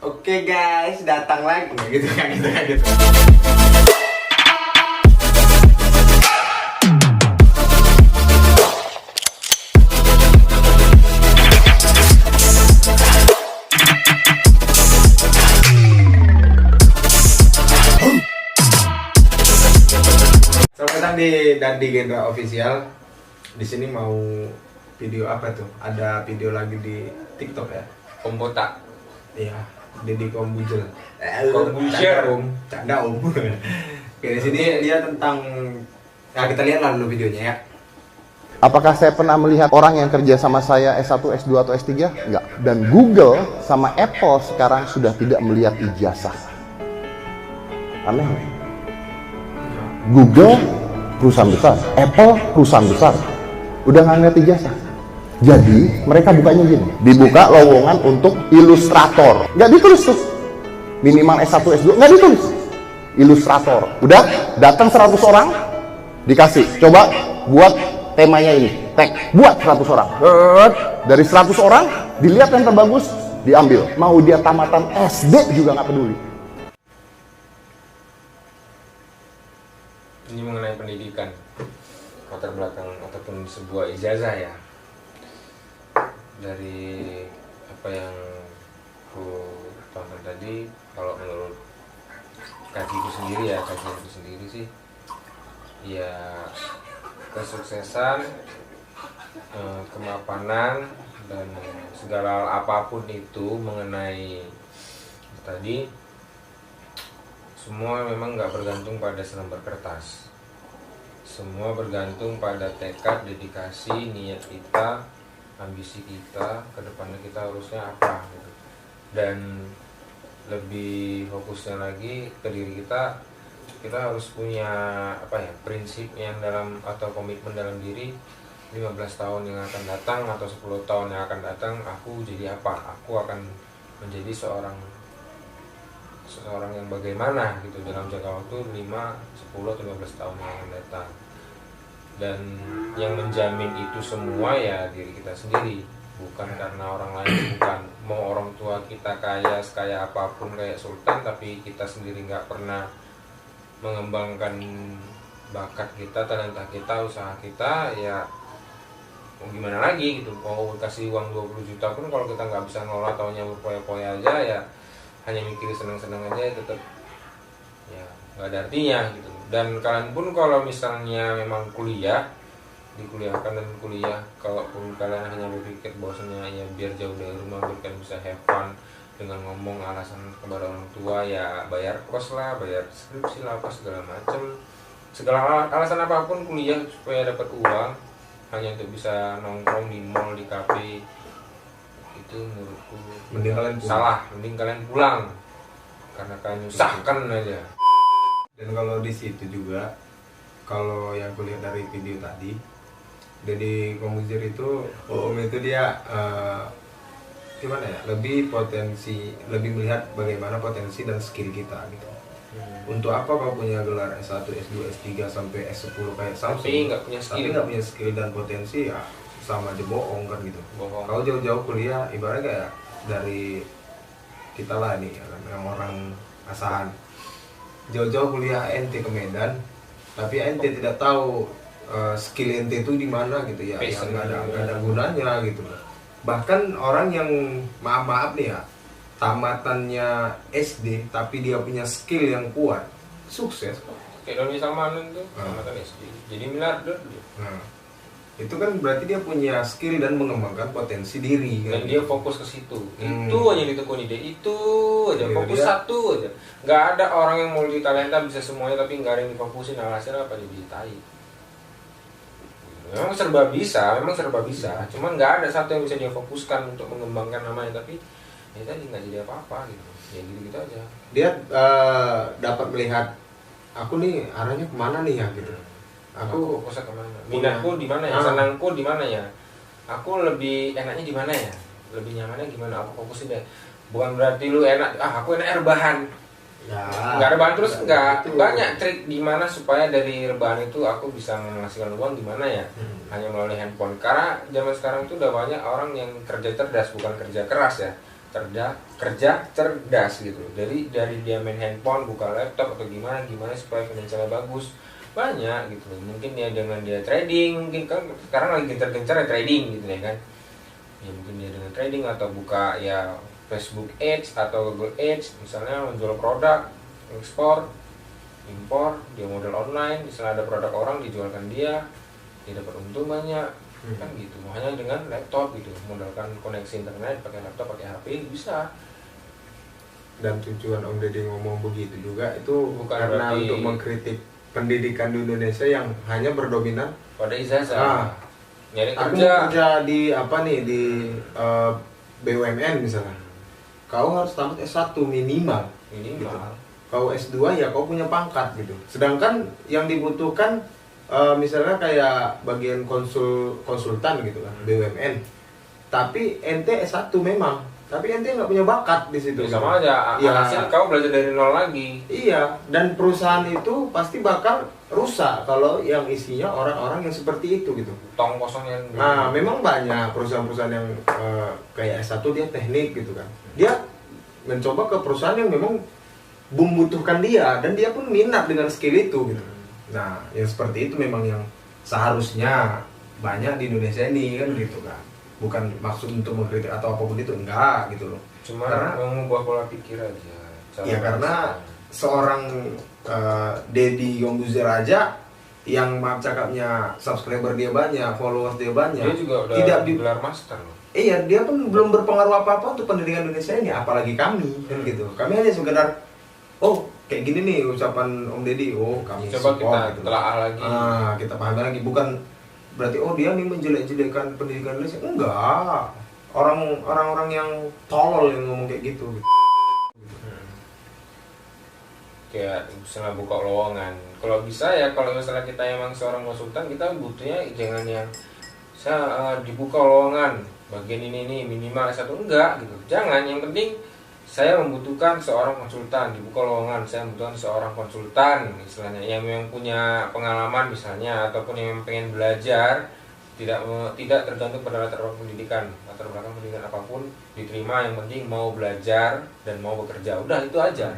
Oke guys, datang lagi. Gitu kan, gitu kan, gitu. Selamat datang di Dandi Gendra Official. Di sini mau video apa tuh? Ada video lagi di TikTok ya. Kombotak. Iya, Deddy Kombujel. Kombujel. Canda om. Oke, di sini dia tentang. Nah, kita lihat lah dulu videonya ya. Apakah saya pernah melihat orang yang kerja sama saya S1, S2, atau S3? Enggak. Dan Google sama Apple sekarang sudah tidak melihat ijazah. Aneh. Google perusahaan besar, Apple perusahaan besar, udah nggak ngeliat ijazah. Jadi mereka bukanya gini, dibuka lowongan untuk ilustrator, nggak ditulis tuh minimal S1, S2, nggak ditulis ilustrator. Udah datang 100 orang, dikasih coba buat temanya ini, tag buat 100 orang. Dari 100 orang dilihat yang terbagus, diambil. Mau dia tamatan SD juga nggak peduli. Ini mengenai pendidikan, latar belakang ataupun sebuah ijazah ya. Dari apa yang aku tonton tadi, kalau menurut kajianku sendiri sih, ya kesuksesan, kemapanan dan segala hal apapun itu mengenai tadi, semua memang nggak bergantung pada selembar kertas. Semua bergantung pada tekad, dedikasi, niat kita, ambisi kita, kedepannya kita harusnya apa gitu. Dan lebih fokusnya lagi ke diri kita harus punya prinsip yang dalam atau komitmen dalam diri. 15 tahun yang akan datang atau 10 tahun yang akan datang, aku jadi apa? Aku akan menjadi seorang yang bagaimana gitu dalam jangka waktu 5, 10, atau 15 tahun yang akan datang. Dan yang menjamin itu semua ya diri kita sendiri, bukan karena orang lain. Bukan mau orang tua kita kaya apapun, kayak sultan, tapi kita sendiri nggak pernah mengembangkan bakat kita, talenta kita, usaha kita, ya mau gimana lagi gitu. Mau kasih uang 20 juta pun kalau kita nggak bisa ngelola, taunya berpoya-poya aja, ya hanya mikir seneng-seneng aja, tetap ya nggak ada artinya gitu. Dan kalian pun kalau misalnya memang dikuliahkan dan kuliah, kalaupun kalian hanya berpikir bahwasanya ya biar jauh dari rumah, biar kalian bisa have fun dengan ngomong alasan kepada orang tua, ya bayar kos lah, bayar skripsi lah, apa segala macem, segala alasan apapun kuliah supaya dapat uang hanya untuk bisa nongkrong di mall, di kafe, itu menurutku Mending kalian pulang. salah. Mending kalian pulang karena kalian nyusahkan aja. Dan kalau di situ juga, kalau yang kulihat dari video tadi, Deddy Kombujel itu, itu dia gimana ya? Lebih melihat bagaimana potensi dan skill kita gitu. Untuk apa kau punya gelar S1, S2, S3 sampai S10 kayak Samsung, Tapi nggak punya skill dan potensi, ya sama aja bohong kan gitu. Bohong. Kau jauh-jauh kuliah, ibaratnya kayak dari kita lah nih, yang orang asahan, jauh-jauh kuliah ente ke Medan, tapi ente tidak tahu skill ente itu di mana gitu ya, yang nggak ada gunanya gitu. Bahkan orang yang maaf nih ya, tamatannya SD tapi dia punya skill yang kuat, sukses kok. Kayak Doni Salman itu tamatan SD, jadi miliarder dia. Nah, itu kan berarti dia punya skill dan mengembangkan potensi diri kan? Dan dia fokus ke situ. Itu aja yang ditekuni dia, itu aja, Iya, fokus dia- satu aja. Nggak ada orang yang multi talenta bisa semuanya tapi nggak ada yang difokusin, hasilnya apa, jadi tai. Memang serba bisa, cuman nggak ada satu yang bisa dia fokuskan untuk mengembangkan namanya, tapi ya tadi nggak jadi apa-apa gitu. Ya gitu aja. Dia dapat melihat aku nih arahnya kemana nih ya gitu. Aku fokusnya kemana? Minatku di mana ya? Senangku di mana ya? Aku lebih enaknya di mana ya? Lebih nyamannya gimana? Aku fokusin deh. Bukan berarti lu enak, aku enak rebahan. Ya, Nggak rebahan terus, nggak. itu. Banyak trik gimana supaya dari rebahan itu aku bisa menghasilkan uang gimana ya? Hanya melalui handphone. Karena zaman sekarang itu udah banyak orang yang kerja cerdas, bukan kerja keras ya. kerja cerdas gitu. Dari dia main handphone, buka laptop atau gimana supaya finansialnya bagus, banyak gitu. Mungkin dia dengan dia trading, mungkin kan sekarang lagi gencar-gencar ya trading gitu ya kan. Ya mungkin dia dengan trading atau buka ya Facebook Ads atau Google Ads, misalnya menjual produk, ekspor, impor, dia modal online, misalnya ada produk orang dijualkan dia dapat untung banyak, kan gitu. Hanya dengan laptop gitu, modalkan koneksi internet, pakai laptop, pakai HP bisa. Dan tujuan Om Deddy ngomong begitu juga itu Bukan karena berarti untuk mengkritik pendidikan di Indonesia yang hanya berdominan pada ijazah. Nyari aku kerja. kerja di apa nih di BUMN misalnya, kau harus tamat S1 minimal. Gitu. Kau S2 ya kau punya pangkat gitu. Sedangkan yang dibutuhkan misalnya kayak bagian konsultan gitu kan, BUMN. Tapi ente S1 memang, tapi ente nggak punya bakat di situ. Ya, sama aja, ya, hasil kau belajar dari nol lagi. Iya, dan perusahaan itu pasti bakal rusak kalau yang isinya orang-orang yang seperti itu gitu. Tong kosong yang. Nah, memang banyak perusahaan-perusahaan yang kayak S1 dia teknik gitu kan. Dia mencoba ke perusahaan yang memang membutuhkan dia dan dia pun minat dengan skill itu gitu. Nah, yang seperti itu memang yang seharusnya banyak di Indonesia ini kan gitu kan. Bukan maksud untuk mengkritik atau apapun itu, enggak gitu loh. Cuma Karena mengubah pola pikir aja. ya karena seorang Deddy Corbuzier aja yang maaf cakapnya subscriber dia banyak, followers dia banyak, dia juga udah tidak gelar master loh. Iya, dia pun belum berpengaruh apa-apa untuk pendidikan Indonesia ini, apalagi kami kan gitu. Kami hanya sekedar oh kayak gini nih ucapan Om Deddy, oh kami Coba support, kita gitu. telaah lagi. Kita pahami lagi, bukan berarti oh dia nih menjelek-jelekan pendidikan Indonesia. Enggak. Orang-orang yang tolol yang ngomong kayak gitu. Kayak misalnya buka lowongan. Kalau bisa ya, kalau misalnya kita emang seorang konsultan, kita butuhnya jangan yang saya dibuka lowongan bagian ini minimal S1, enggak gitu. Jangan, yang penting saya membutuhkan seorang konsultan, dibuka lowongan saya membutuhkan seorang konsultan istilahnya yang memang punya pengalaman misalnya, ataupun yang pengen belajar, tidak tergantung pada latar belakang pendidikan apapun, diterima, yang penting mau belajar dan mau bekerja, udah itu aja.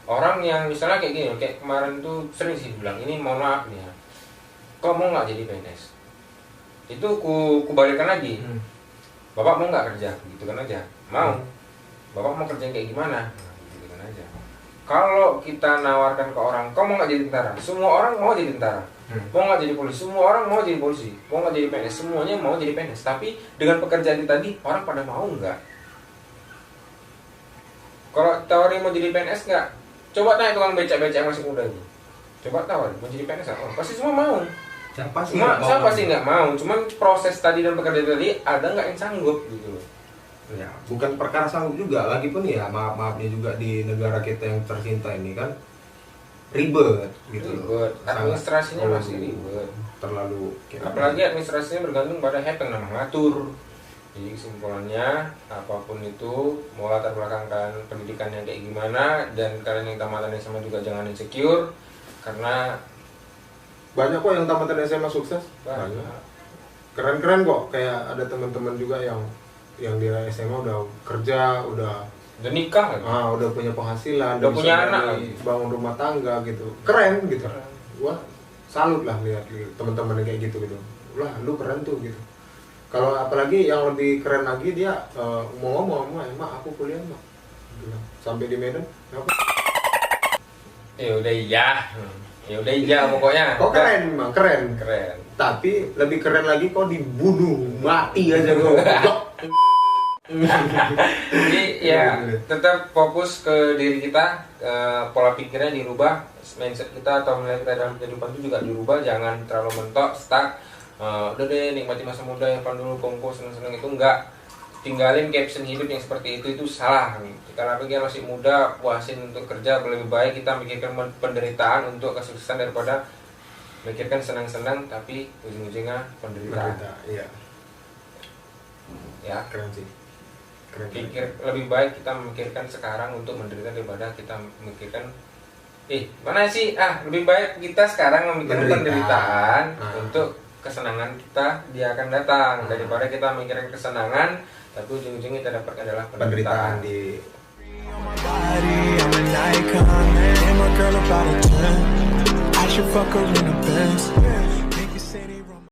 Orang yang misalnya kayak gini, kayak kemarin tuh sering sih bilang, ini mohon maaf nih ya, kok mau nggak jadi PNS? Itu ku balikan lagi, bapak mau nggak kerja? Gitu kan aja, mau. Bapak mau kerja kayak gimana? Nah, gitu kan aja. Kalau kita nawarkan ke orang, kau mau nggak jadi tentara? Semua orang mau jadi tentara. Mau nggak jadi polisi? Semua orang mau jadi polisi. Mau nggak jadi PNS? Semuanya mau jadi PNS. Tapi dengan pekerjaan itu tadi, orang pada mau nggak? Kalau tawarin mau jadi PNS nggak? Coba tanya tukang becak-becak yang masih muda ini. Coba tawarin mau jadi PNS nggak? Oh, pasti semua mau. Siapa sih nggak mau? Cuman proses tadi dan pekerjaan tadi ada nggak yang sanggup gitu loh. Ya, bukan perkara sanggup juga, lagi pun ya maafnya juga di negara kita yang tercinta ini kan ribet gitu loh. Administrasinya masih ribet. Terlalu Apalagi administrasinya bergantung pada head yang namanya ngatur. Jadi kesimpulannya, apapun itu, mau latar belakangkan pendidikannya kayak gimana, dan kalian yang tamatan SMA juga jangan insecure, karena banyak kok yang tamatan SMA sukses. banyak. Keren-keren kok, kayak ada teman-teman juga yang di SMA udah kerja, udah nikah lagi. udah punya penghasilan, Udah punya bisa anak dari bangun rumah tangga gitu. Keren gitu. Wah, salut lah lihat teman-teman yang kayak gitu. Lah, lu keren tuh gitu. Kalau apalagi yang lebih keren lagi dia mau ngomong, "Mak, aku kuliah, Mak." Bilang, sampai di Medan, "Kenapa?" Ya udah iya pokoknya. Kok keren memang, keren. Tapi lebih keren lagi kok dibunuh, mati aja kok. Jadi ya tetap fokus ke diri kita, pola pikirnya dirubah, mindset kita atau nilai kita dalam kehidupan itu juga dirubah, jangan terlalu mentok, stuck. Udah deh nikmati masa muda, yang dulu kongko seneng-seneng, itu enggak. Tinggalin caption hidup yang seperti itu salah. Karena bagi yang masih muda, puasin untuk kerja, lebih baik kita mikirkan penderitaan untuk kesuksesan daripada mikirkan senang-senang tapi ujung-ujungnya penderitaan. Iya. Ya, Keren sih. lebih baik kita memikirkan sekarang untuk menderita daripada kita memikirkan mana sih, lebih baik kita sekarang memikirkan penderitaan untuk kesenangan kita dia akan datang, daripada kita mikirin kesenangan tapi ujung-ujungnya kita dapat adalah penderitaan penderitaan. di I'm an icon, and my girl about a 10. I should fuck her in the Benz.